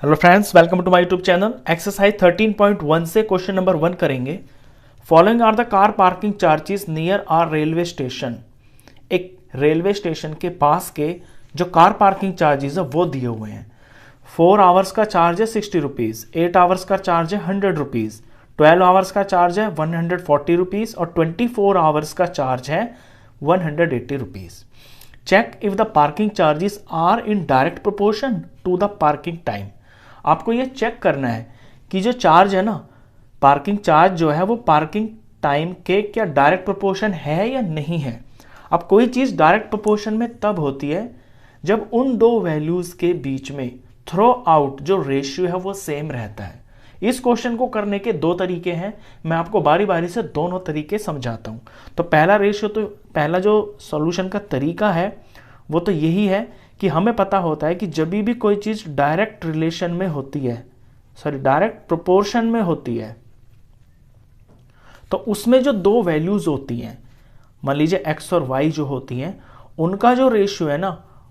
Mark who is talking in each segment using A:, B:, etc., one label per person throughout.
A: Hello friends, welcome to my YouTube channel. Exercise 13.1 से question number 1 करेंगे। Following are the car parking charges near our railway station. एक railway station के पास के जो car parking charges है वो दिए हुए हैं। 4 आवर्स का चार्ज है 60 रुपीज़, 8 आवर्स का चार्ज है 100 रुपीज़, 12 आवर्स का चार्ज है 140 रुपीज़ और 24 आवर्स का चार्ज है 180 rupees. Check if the parking charges are in direct proportion to the parking time. आपको ये चेक करना है कि जो चार्ज है ना, पार्किंग चार्ज जो है वो पार्किंग टाइम के क्या डायरेक्ट प्रोपोर्शन है या नहीं है। अब कोई चीज़ डायरेक्ट प्रोपोर्शन में तब होती है जब उन दो वैल्यूज़ के बीच में थ्रो आउट जो रेशियो है वो सेम रहता है। इस क्वेश्चन को करने के दो तरीके हैं, मैं आपको बारी बारी से दोनों तरीके समझाता हूँ। तो पहला जो सॉल्यूशन का तरीका है वो तो यही है कि हमें पता होता है कि जब भी कोई चीज़ डायरेक्ट रिलेशन में होती है, डायरेक्ट प्रोपोर्शन में होती है, तो उसमें जो दो वैल्यूज होती हैं, मान लीजिए x और y जो होती हैं, उनका जो रेशियो है ना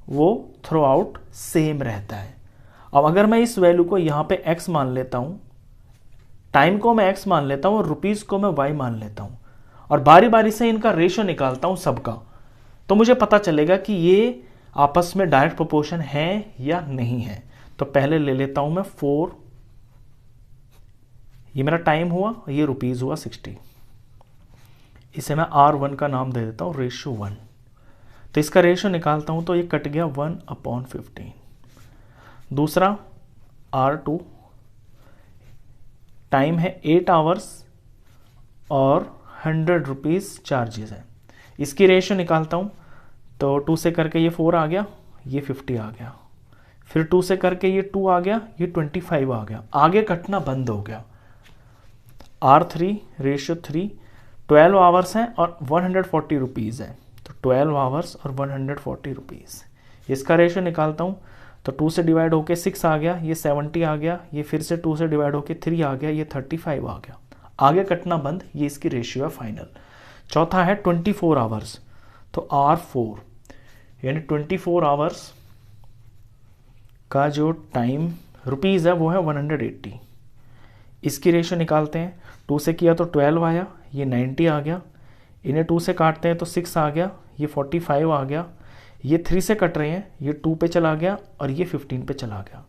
A: वो थ्रू आउट सेम रहता है। अब अगर मैं इस वैल्यू को यहाँ पे x मान लेता हूँ, टाइम को मैं x मान लेता हूँ और रुपीज़ को मैं y मान लेता हूँ और बारी बारी से इनका रेशियो निकालता हूँ सबका, तो मुझे पता चलेगा कि ये आपस में डायरेक्ट प्रोपोर्शन है या नहीं है। तो पहले ले लेता हूं मैं 4, ये मेरा टाइम हुआ, ये रुपीज़ हुआ 60। इसे मैं R1 का नाम दे देता हूं रेशियो 1। तो इसका रेशियो निकालता हूं तो ये कट गया 1/15। दूसरा R2, टाइम है 8 आवर्स और 100 रुपीज़ चार्जेस है। इसकी रेशियो निकालता हूं तो 2 से करके ये 4 आ गया, ये 50 आ गया, फिर 2 से करके ये 2 आ गया, ये 25 आ गया, आगे कटना बंद हो गया। R3 रेशियो 3, 12 आवर्स हैं और 140 रुपीज़ है, तो 12 आवर्स और 140 रुपीज़। इसका रेशियो निकालता हूँ तो 2 से डिवाइड होके 6 आ गया, ये 70 आ गया, ये फिर से 2 से डिवाइड होके 3 आ गया, ये 35 आ गया, आगे कटना बंद। ये इसकी रेशियो है फाइनल। चौथा है 24 आवर्स, तो R4 यानी 24 आवर्स का जो टाइम रुपीज़ है वो है 180। इसकी रेशियो निकालते हैं, 2 से किया तो 12 आया, ये 90 आ गया, इन्हें 2 से काटते हैं तो 6 आ गया, ये 45 आ गया, ये 3 से कट रहे हैं, ये 2 पे चला गया और ये 15 पे चला गया।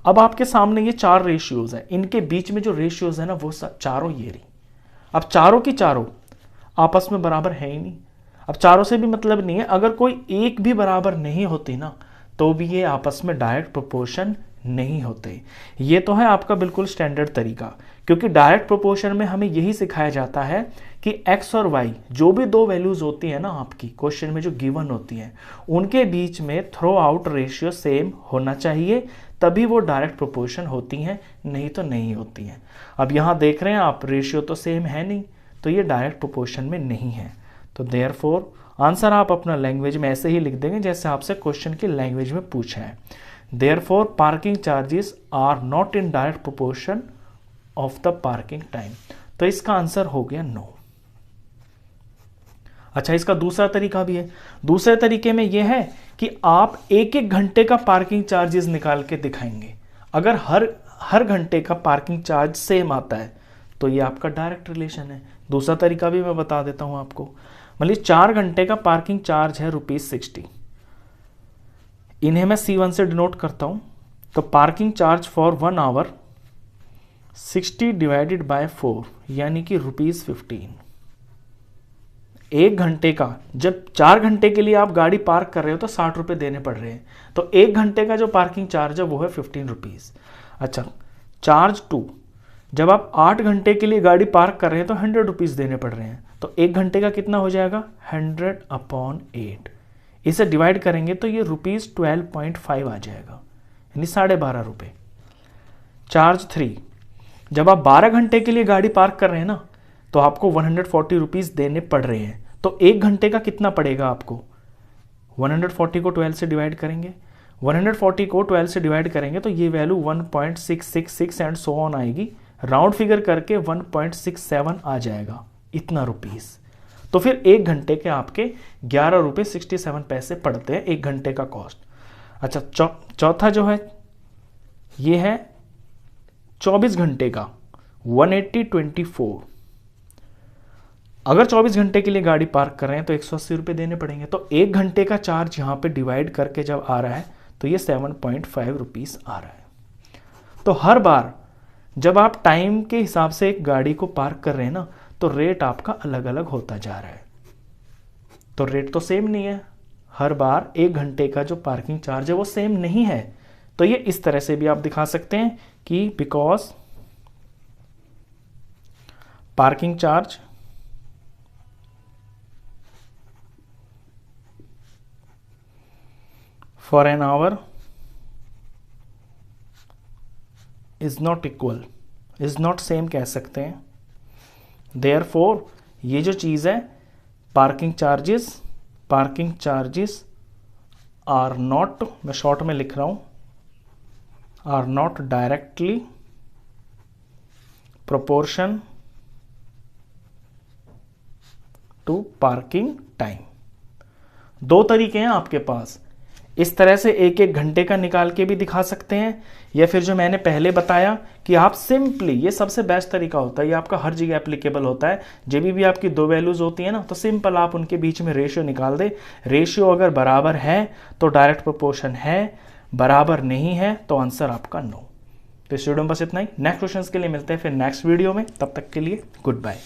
A: अब आपके सामने ये 4 रेशियोज़ हैं, इनके बीच में जो रेशियोज़ है ना वो चारों ये रही। अब चारों की चारों आपस में बराबर है ही नहीं। अब चारों से भी मतलब नहीं है, अगर कोई एक भी बराबर नहीं होती ना तो भी ये आपस में डायरेक्ट प्रोपोर्शन नहीं होते। ये तो है आपका बिल्कुल स्टैंडर्ड तरीका, क्योंकि डायरेक्ट प्रोपोर्शन में हमें यही सिखाया जाता है कि x और y जो भी दो वैल्यूज होती है ना आपकी क्वेश्चन में जो गिवन होती हैं, उनके बीच में थ्रो आउट रेशियो सेम होना चाहिए, तभी वो डायरेक्ट प्रोपोर्शन होती हैं, नहीं तो नहीं होती हैं। अब यहाँ देख रहे हैं आप, रेशियो तो सेम है नहीं, तो ये डायरेक्ट प्रोपोर्शन में नहीं है। तो देयरफॉर आंसर आप अपना लैंग्वेज में ऐसे ही लिख देंगे जैसे आपसे क्वेश्चन की लैंग्वेज में पूछा है। Therefore parking charges are not in direct proportion of the parking time. तो इसका आंसर हो गया नो। अच्छा, इसका दूसरा तरीका भी है। दूसरे तरीके में यह है कि आप एक एक घंटे का पार्किंग चार्जेस निकाल के दिखाएंगे। अगर हर घंटे का पार्किंग चार्ज सेम आता है तो ये आपका डायरेक्ट रिलेशन है। दूसरा तरीका भी मैं बता देता हूं आपको। मतलब 4 घंटे का पार्किंग चार्ज है ₹60, इन्हें मैं C1 से डिनोट करता हूं। तो parking charge for 1 hour 60 divided by 4 यानी कि ₹15। एक घंटे का, जब 4 घंटे के लिए आप गाड़ी पार्क कर रहे हो तो 60 रुपये देने पड़ रहे हैं, तो एक घंटे का जो पार्किंग चार्ज है वो है 15 रुपीज़। अच्छा, चार्ज 2, जब आप 8 घंटे के लिए गाड़ी पार्क कर रहे हैं तो 100 रुपीज़ देने पड़ रहे हैं, तो एक घंटे का कितना हो जाएगा 100/8। इसे डिवाइड करेंगे तो ये ₹12.5 आ जाएगा, यानी 12.5 रुपये। चार्ज 3, जब आप 12 घंटे के लिए गाड़ी पार्क कर रहे हैं ना तो आपको 140 रुपीज़ देने पड़ रहे हैं, तो एक घंटे का कितना पड़ेगा आपको। 140 को 12 से डिवाइड करेंगे, 140 को 12 से डिवाइड करेंगे तो ये वैल्यू 1.666 एंड सो ऑन आएगी, राउंड फिगर करके 1.67 आ जाएगा, इतना रुपीज़। तो फिर एक घंटे के आपके 11 रुपये 67 पैसे पड़ते हैं, एक घंटे का कॉस्ट। अच्छा, चौथा जो है ये है 24 घंटे का 180/24। अगर 24 घंटे के लिए गाड़ी पार्क कर रहे हैं तो 180 रुपये देने पड़ेंगे। तो 1 घंटे का चार्ज यहाँ पे डिवाइड करके जब आ रहा है तो ये 7.5 रुपीज़ आ रहा है। तो हर बार जब आप टाइम के हिसाब से एक गाड़ी को पार्क कर रहे हैं ना, तो रेट आपका अलग अलग होता जा रहा है। तो रेट तो सेम नहीं है, हर बार 1 घंटे का जो पार्किंग चार्ज है वो सेम नहीं है। तो ये इस तरह से भी आप दिखा सकते हैं कि because parking charge for an hour is not equal, is not same कह सकते हैं। देयरफॉर ये जो चीज़ है पार्किंग चार्जेस आर नॉट, मैं शॉर्ट में लिख रहा हूं, are not directly proportion to parking time. दो तरीके हैं आपके पास, इस तरह से 1-1 घंटे का निकाल के भी दिखा सकते हैं, या फिर जो मैंने पहले बताया कि आप सिंपली, ये सबसे बेस्ट तरीका होता है, ये आपका हर जगह एप्लीकेबल होता है। जब भी आपकी दो वैल्यूज होती है ना, तो सिंपल आप उनके बीच में रेशियो निकाल दे। रेशियो अगर बराबर है तो डायरेक्ट प्रोपोर्शन है, बराबर नहीं है तो आंसर आपका नो। तो इस वीडियो में बस इतना ही। नेक्स्ट क्वेश्चन के लिए मिलते हैं फिर नेक्स्ट वीडियो में, तब तक के लिए गुड बाय।